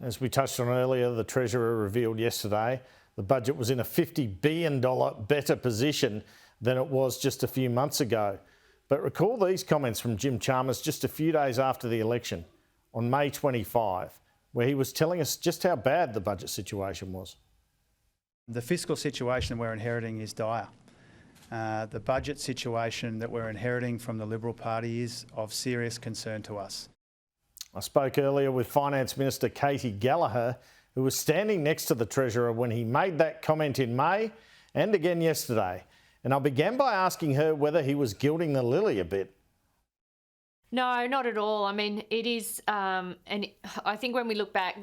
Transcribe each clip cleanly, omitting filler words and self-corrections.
As we touched on earlier, the Treasurer revealed yesterday the budget was in a $50 billion better position than it was just a few months ago. But recall these comments from Jim Chalmers just a few days after the election on May 25, where he was telling us just how bad the budget situation was. The fiscal situation we're inheriting is dire. The budget situation that we're inheriting from the Liberal Party is of serious concern to us. I spoke earlier with Finance Minister Katy Gallagher, who was standing next to the Treasurer when he made that comment in May and again yesterday. And I began by asking her whether he was gilding the lily a bit. No, not at all. I mean, it is, and I think when we look back,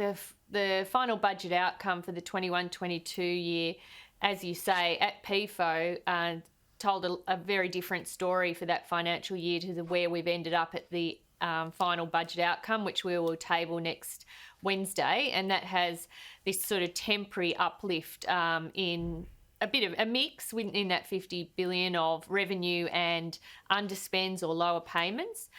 the final budget outcome for the 21-22 year, as you say, at PFO, told a very different story for that financial year to where we've ended up at the final budget outcome, which we will table next Wednesday, and that has this sort of temporary uplift in a bit of a mix in that $50 billion of revenue and underspends or lower payments.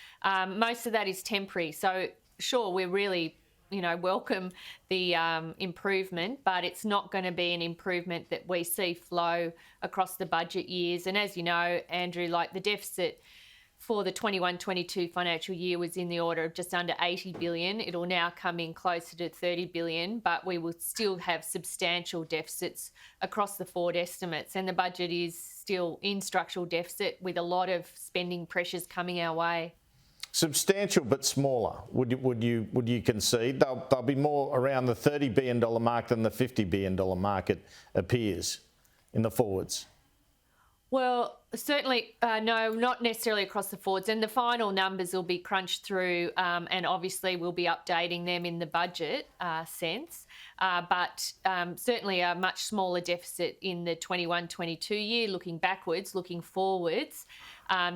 Most of that is temporary. So sure, we're really, welcome the improvement, but it's not going to be an improvement that we see flow across the budget years. And as you know, Andrew, like the deficit for the 21-22 financial year was in the order of just under 80 billion. It'll now come in closer to 30 billion, but we will still have substantial deficits across the forward estimates. And the budget is still in structural deficit with a lot of spending pressures coming our way. Substantial but smaller, would you concede? They'll be more around the $30 billion mark than the $50 billion mark, it appears, in the forwards. Well, certainly, no, not necessarily across the forwards. And the final numbers will be crunched through and obviously we'll be updating them in the budget sense. But certainly a much smaller deficit in the 21-22 year, looking backwards, looking forwards.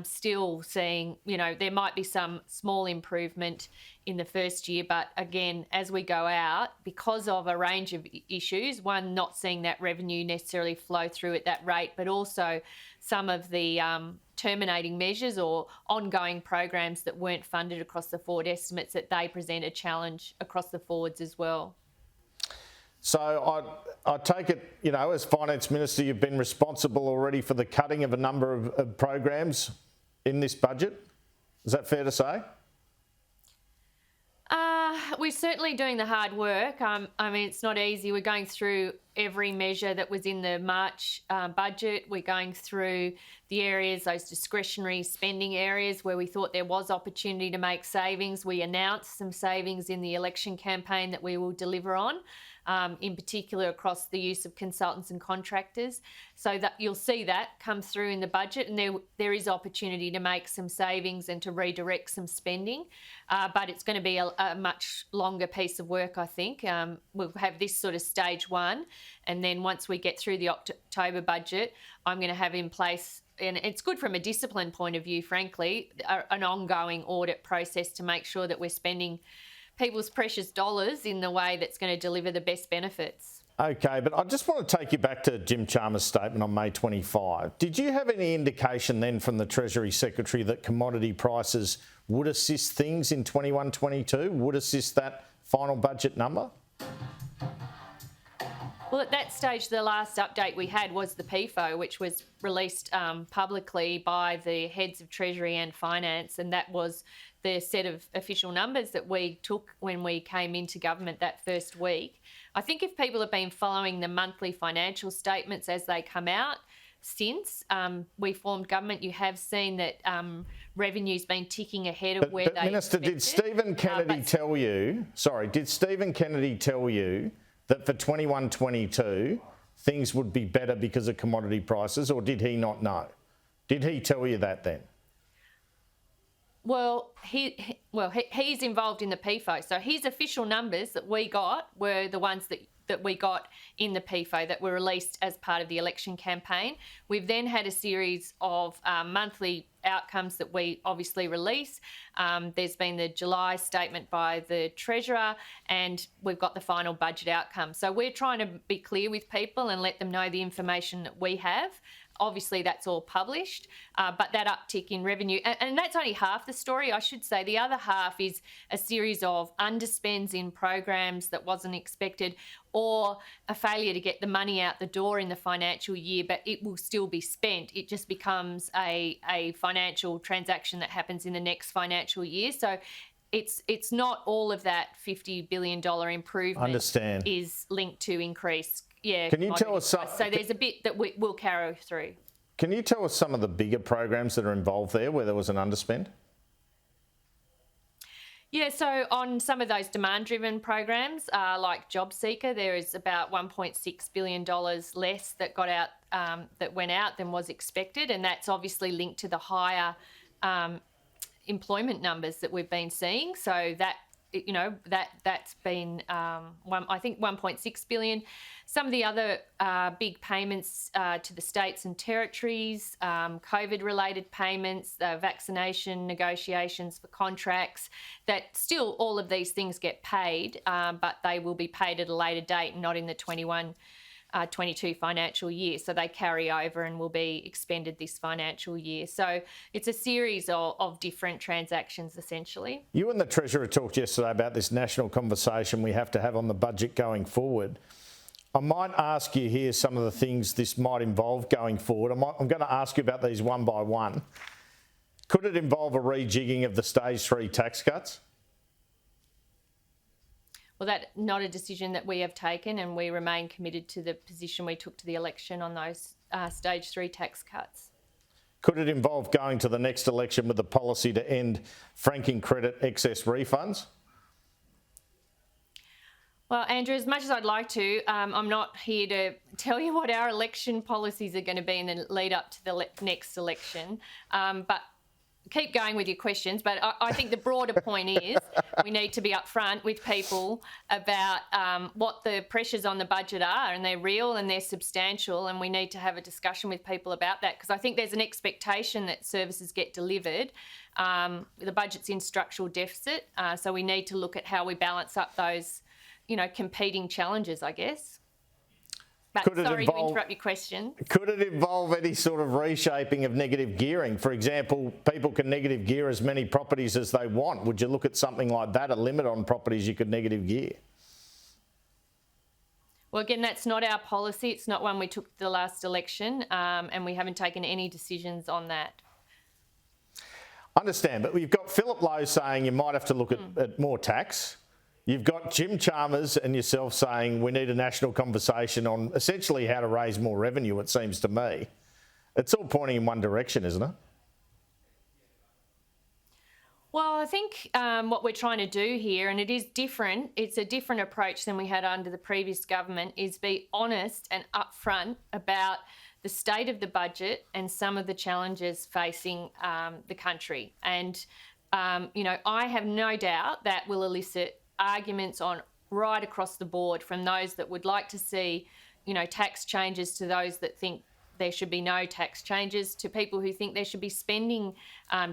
Still seeing, there might be some small improvement in the first year, but again, as we go out, because of a range of issues, one, not seeing that revenue necessarily flow through at that rate, but also some of the terminating measures or ongoing programs that weren't funded across the forward estimates, that they present a challenge across the forwards as well. So I take it, as Finance Minister, you've been responsible already for the cutting of a number of programs in this budget. Is that fair to say? We're certainly doing the hard work. It's not easy. We're going through every measure that was in the March budget. We're going through the areas, those discretionary spending areas where we thought there was opportunity to make savings. We announced some savings in the election campaign that we will deliver on. In particular across the use of consultants and contractors. So that you'll see that come through in the budget, and there is opportunity to make some savings and to redirect some spending. But it's going to be a much longer piece of work, I think. We'll have this sort of stage one, and then once we get through the October budget, I'm going to have in place, and it's good from a discipline point of view, frankly, an ongoing audit process to make sure that we're spending people's precious dollars in the way that's going to deliver the best benefits. Okay, but I just want to take you back to Jim Chalmers' statement on May 25. Did you have any indication then from the Treasury Secretary that commodity prices would assist things in 21-22, would assist that final budget number? Well, at that stage, the last update we had was the PFO, which was released publicly by the heads of Treasury and Finance, and that was the set of official numbers that we took when we came into government that first week. I think if people have been following the monthly financial statements as they come out since we formed government, you have seen that revenue's been ticking ahead of where they Minister, expected. did Stephen Kennedy tell you that for 21-22 things would be better because of commodity prices, or did he not know? Did he tell you that then? Well, he's involved in the PFO, so his official numbers that we got were the ones that we got in the PFO that were released as part of the election campaign. We've then had a series of monthly outcomes that we obviously release. There's been the July statement by the Treasurer, and we've got the final budget outcome. So we're trying to be clear with people and let them know the information that we have. obviously that's all published, but that uptick in revenue, and that's only half the story, I should say. The other half is a series of underspends in programs that wasn't expected, or a failure to get the money out the door in the financial year, but it will still be spent. It just becomes a financial transaction that happens in the next financial year. So it's not all of that $50 billion improvement Understand. is linked to increase. Yeah. Can you tell us some? So there's a bit that we'll carry through. Can you tell us some of the bigger programs that are involved there where there was an underspend? Yeah, so on some of those demand-driven programs, like JobSeeker, there is about $1.6 billion less that got out, that went out than was expected, and that's obviously linked to the higher employment numbers that we've been seeing. So that, that's been I think 1.6 billion. Some of the other big payments to the states and territories, COVID-related payments, vaccination negotiations for contracts, that still all of these things get paid, but they will be paid at a later date, not in the 21-22 financial year. So they carry over and will be expended this financial year. So it's a series of different transactions, essentially. You and the Treasurer talked yesterday about this national conversation we have to have on the budget going forward. I might ask you here some of the things this might involve going forward. I'm going to ask you about these one by one. Could it involve a rejigging of the stage 3 tax cuts? Well, that's not a decision that we have taken, and we remain committed to the position we took to the election on those stage 3 tax cuts. Could it involve going to the next election with a policy to end franking credit excess refunds? Well, Andrew, as much as I'd like to, I'm not here to tell you what our election policies are going to be in the lead up to the next election. But keep going with your questions, but I think the broader point is we need to be upfront with people about what the pressures on the budget are, and they're real and they're substantial, and we need to have a discussion with people about that, because I think there's an expectation that services get delivered. The budget's in structural deficit, so we need to look at how we balance up those, competing challenges, I guess. But sorry to interrupt your question. Could it involve any sort of reshaping of negative gearing? For example, people can negative gear as many properties as they want. Would you look at something like that, a limit on properties you could negative gear? Well, again, that's not our policy. It's not one we took the last election, and we haven't taken any decisions on that. Understand, but we've got Philip Lowe saying you might have to look at more tax. You've got Jim Chalmers and yourself saying we need a national conversation on essentially how to raise more revenue, it seems to me. It's all pointing in one direction, isn't it? Well, I think what we're trying to do here, and it is different, it's a different approach than we had under the previous government, is be honest and upfront about the state of the budget and some of the challenges facing the country. And, I have no doubt that will elicit arguments on right across the board, from those that would like to see, tax changes, to those that think there should be no tax changes, to people who think there should be spending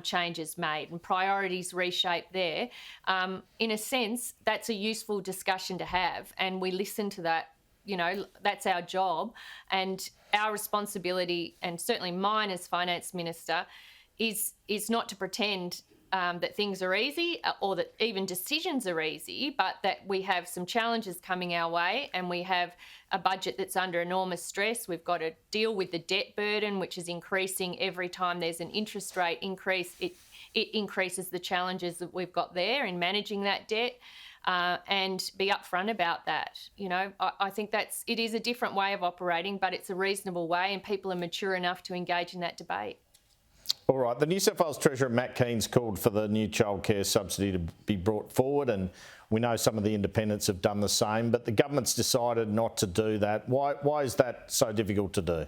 changes made and priorities reshaped there. In a sense, that's a useful discussion to have, and we listen to that. That's our job, and our responsibility, and certainly mine as Finance Minister, is not to pretend that things are easy, or that even decisions are easy, but that we have some challenges coming our way, and we have a budget that's under enormous stress. We've got to deal with the debt burden, which is increasing every time there's an interest rate increase. It increases the challenges that we've got there in managing that debt, and be upfront about that. I think it is a different way of operating, but it's a reasonable way, and people are mature enough to engage in that debate. All right, the New South Wales Treasurer Matt Keane's called for the new childcare subsidy to be brought forward, and we know some of the independents have done the same, but the government's decided not to do that. Why is that so difficult to do?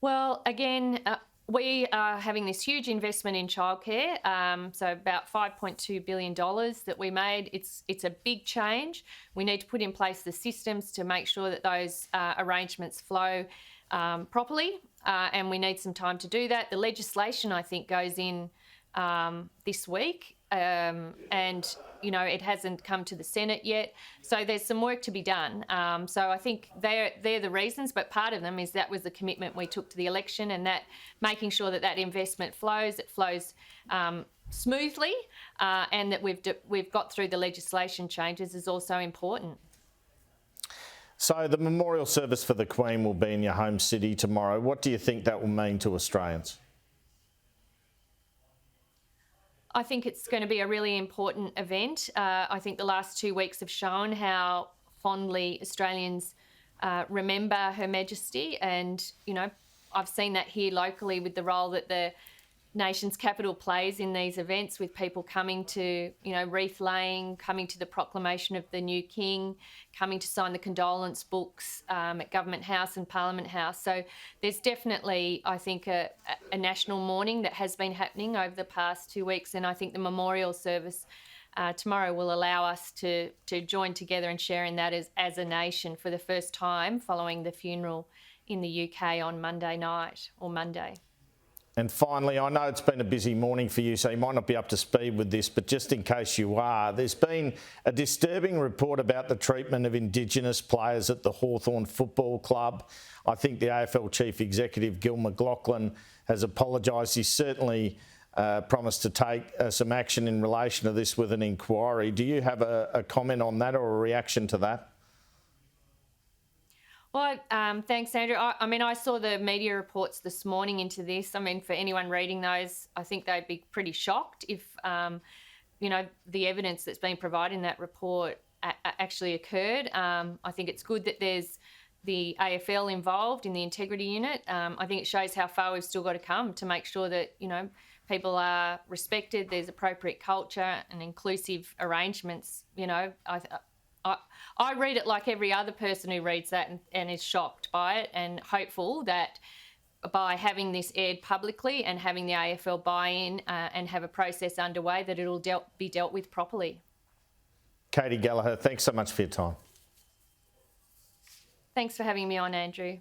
Well, again, we are having this huge investment in childcare, so about $5.2 billion that we made. It's a big change. We need to put in place the systems to make sure that those arrangements flow properly, and we need some time to do that. The legislation, I think, goes in this week, and it hasn't come to the Senate yet. So there's some work to be done. So I think they're the reasons, but part of them is that was the commitment we took to the election, and that making sure that investment flows, smoothly, and that we've got through the legislation changes is also important. So the memorial service for the Queen will be in your home city tomorrow. What do you think that will mean to Australians? I think it's going to be a really important event. I think the last 2 weeks have shown how fondly Australians remember Her Majesty, and I've seen that here locally with the role that the nation's capital plays in these events, with people coming to wreath laying, coming to the proclamation of the new king, coming to sign the condolence books at Government House and Parliament House. So there's definitely, I think, a national mourning that has been happening over the past 2 weeks, and I think the memorial service tomorrow will allow us to join together and share in that as a nation for the first time following the funeral in the UK on Monday night or Monday. And finally, I know it's been a busy morning for you, so you might not be up to speed with this, but just in case you are, there's been a disturbing report about the treatment of Indigenous players at the Hawthorn Football Club. I think the AFL Chief Executive, Gil McLachlan, has apologised. He's certainly promised to take some action in relation to this with an inquiry. Do you have a comment on that or a reaction to that? Well, thanks, Andrew. I saw the media reports this morning into this. For anyone reading those, I think they'd be pretty shocked if, the evidence that's been provided in that report actually occurred. I think it's good that there's the AFL involved in the integrity unit. I think it shows how far we've still got to come to make sure that, people are respected, there's appropriate culture and inclusive arrangements. I read it like every other person who reads that and is shocked by it, and hopeful that by having this aired publicly and having the AFL buy in and have a process underway, that it'll be dealt with properly. Katy Gallagher, thanks so much for your time. Thanks for having me on, Andrew.